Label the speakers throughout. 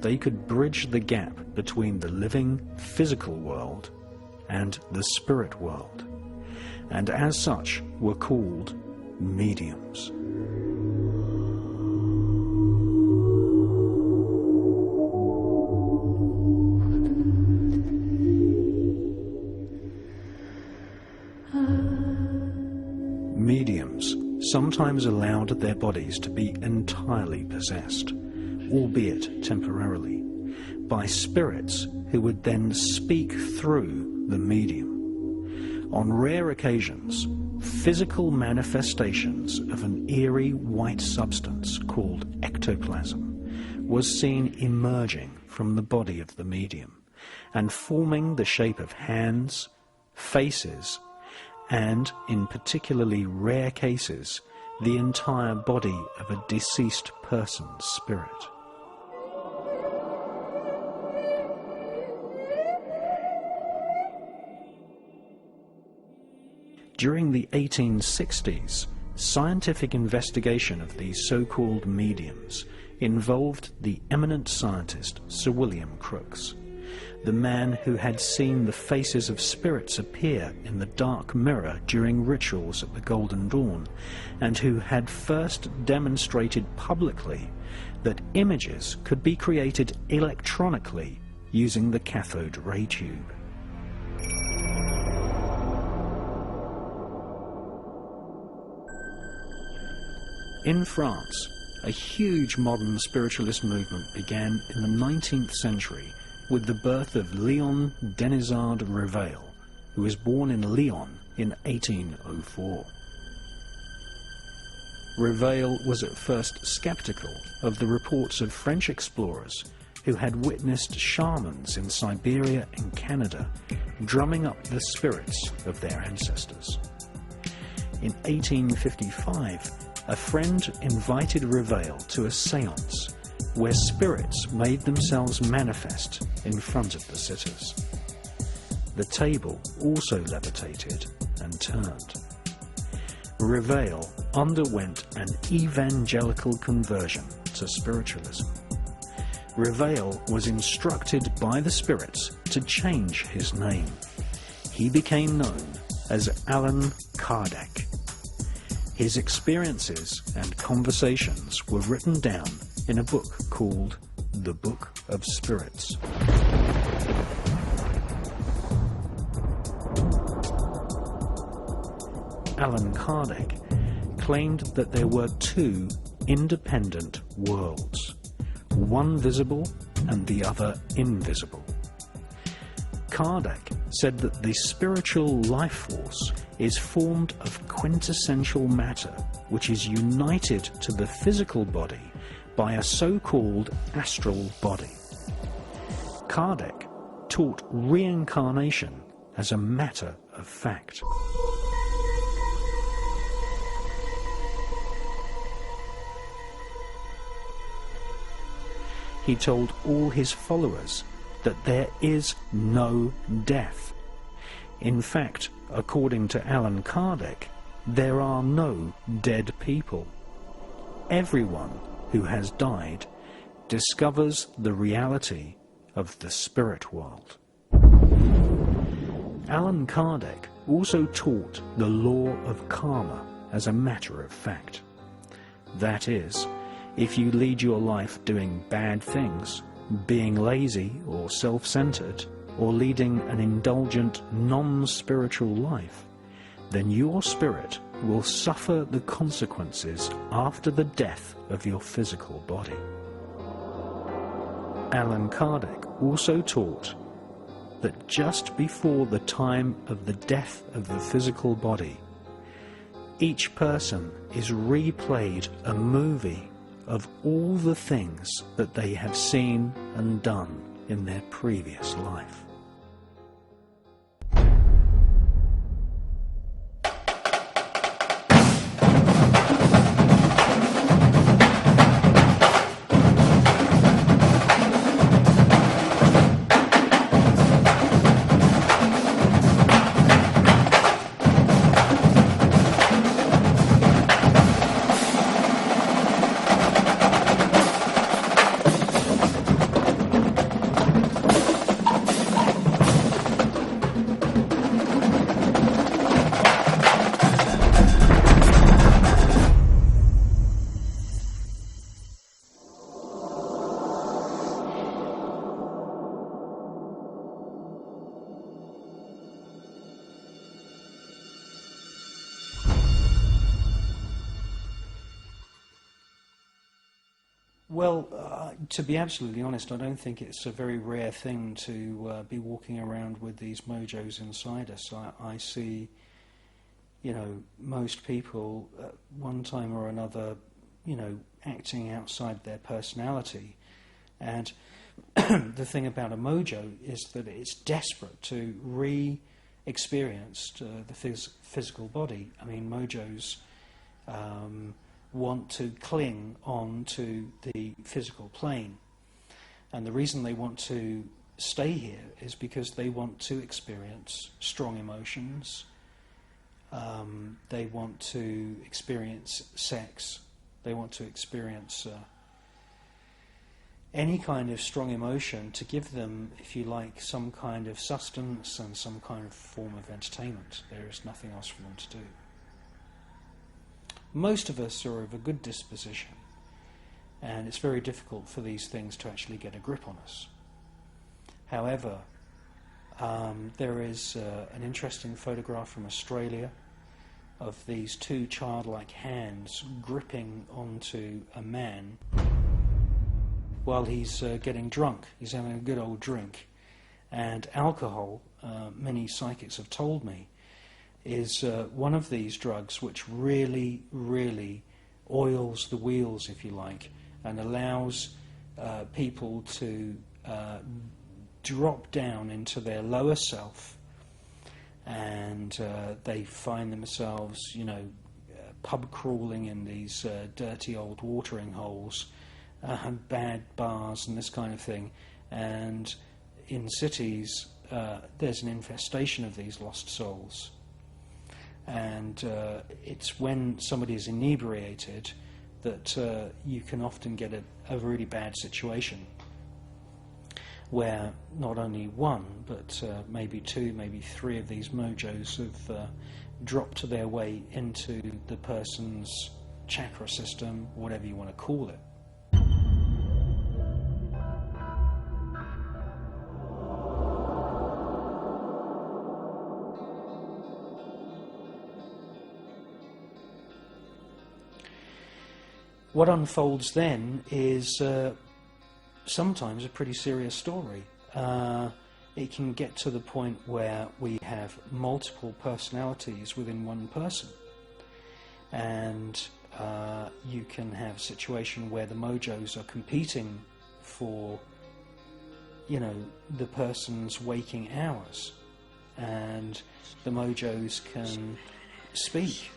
Speaker 1: they could bridge the gap between the living physical world and the spirit world, and as such were called mediums. Mediums sometimes allowed their bodies to be entirely possessed, albeit temporarily, by spirits who would then speak through the medium. On rare occasions, physical manifestations of an eerie white substance called ectoplasm was seen emerging from the body of the medium and forming the shape of hands, faces, and, in particularly rare cases, the entire body of a deceased person's spirit. During the 1860s, scientific investigation of these so-called mediums involved the eminent scientist Sir William Crookes, the man who had seen the faces of spirits appear in the dark mirror during rituals at the Golden Dawn, and who had first demonstrated publicly that images could be created electronically using the cathode ray tube. In France, a huge modern spiritualist movement began in the 19th century with the birth of Léon Denisard Réveil, who was born in Lyon in 1804. Réveil was at first skeptical of the reports of French explorers who had witnessed shamans in Siberia and Canada drumming up the spirits of their ancestors. In 1855, a friend invited Réveil to a séance where spirits made themselves manifest in front of the sitters. The table also levitated and turned. Réveil underwent an evangelical conversion to spiritualism. Réveil was instructed by the spirits to change his name. He became known as Allan Kardec. His experiences and conversations were written down in a book called The Book of Spirits. Allan Kardec claimed that there were two independent worlds, one visible and the other invisible. Kardec said that the spiritual life force is formed of quintessential matter, which is united to the physical body by a so-called astral body. Kardec taught reincarnation as a matter of fact. He told all his followers that there is no death. In fact, according to Allan Kardec, there are no dead people. Everyone who has died discovers the reality of the spirit world. Allan Kardec also taught the law of karma as a matter of fact. That is, if you lead your life doing bad things, being lazy or self-centered, or leading an indulgent, non-spiritual life, then your spirit will suffer the consequences after the death of your physical body. Allan Kardec also taught that just before the time of the death of the physical body, each person is replayed a movie of all the things that they have seen and done in their previous life. Well, to be absolutely honest, I don't think it's a very rare thing to be walking around with these mojos inside us. I see, most people at one time or another, acting outside their personality. And the thing about a mojo is that it's desperate to re-experience the physical body. I mean, mojos want to cling on to the physical plane. And the reason they want to stay here is because they want to experience strong emotions. They want to experience sex. They want to experience any kind of strong emotion to give them, if you like, some kind of sustenance and some kind of form of entertainment. There is nothing else for them to do. Most of us are of a good disposition, and it's very difficult for these things to actually get a grip on us. However, there is an interesting photograph from Australia of these two childlike hands gripping onto a man while he's getting drunk. He's having a good old drink. And alcohol, many psychics have told me, is one of these drugs which really, really oils the wheels, if you like, and allows people to drop down into their lower self, and they find themselves, pub crawling in these dirty old watering holes, bad bars and this kind of thing. And in cities, there's an infestation of these lost souls. And it's when somebody is inebriated that you can often get a really bad situation where not only one, but maybe two, maybe three of these mojos have dropped their way into the person's chakra system, whatever you want to call it. What unfolds then is sometimes a pretty serious story. It can get to the point where we have multiple personalities within one person, and you can have a situation where the mojos are competing for, the person's waking hours, and the mojos can speak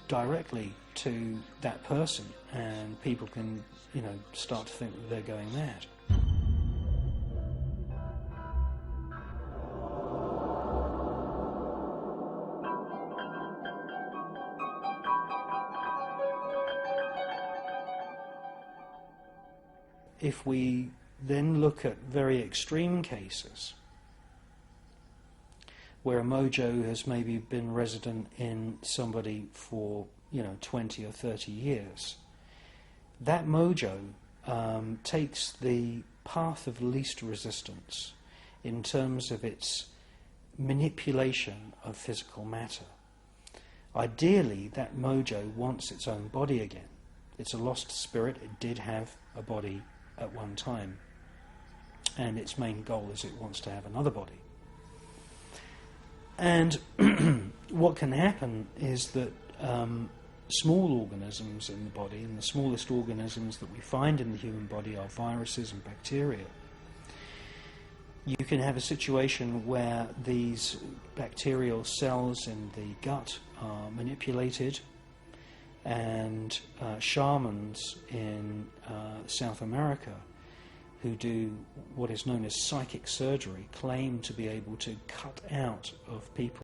Speaker 1: directly to that person, and people can, start to think that they're going mad. If we then look at very extreme cases where a mojo has maybe been resident in somebody for 20 or 30 years, that mojo takes the path of least resistance in terms of its manipulation of physical matter. Ideally, that mojo wants its own body again. It's a lost spirit. It did have a body at one time, and its main goal is it wants to have another body. And what can happen is that small organisms in the body, and the smallest organisms that we find in the human body are viruses and bacteria. You can have a situation where these bacterial cells in the gut are manipulated, and shamans in South America who do what is known as psychic surgery claim to be able to cut out of people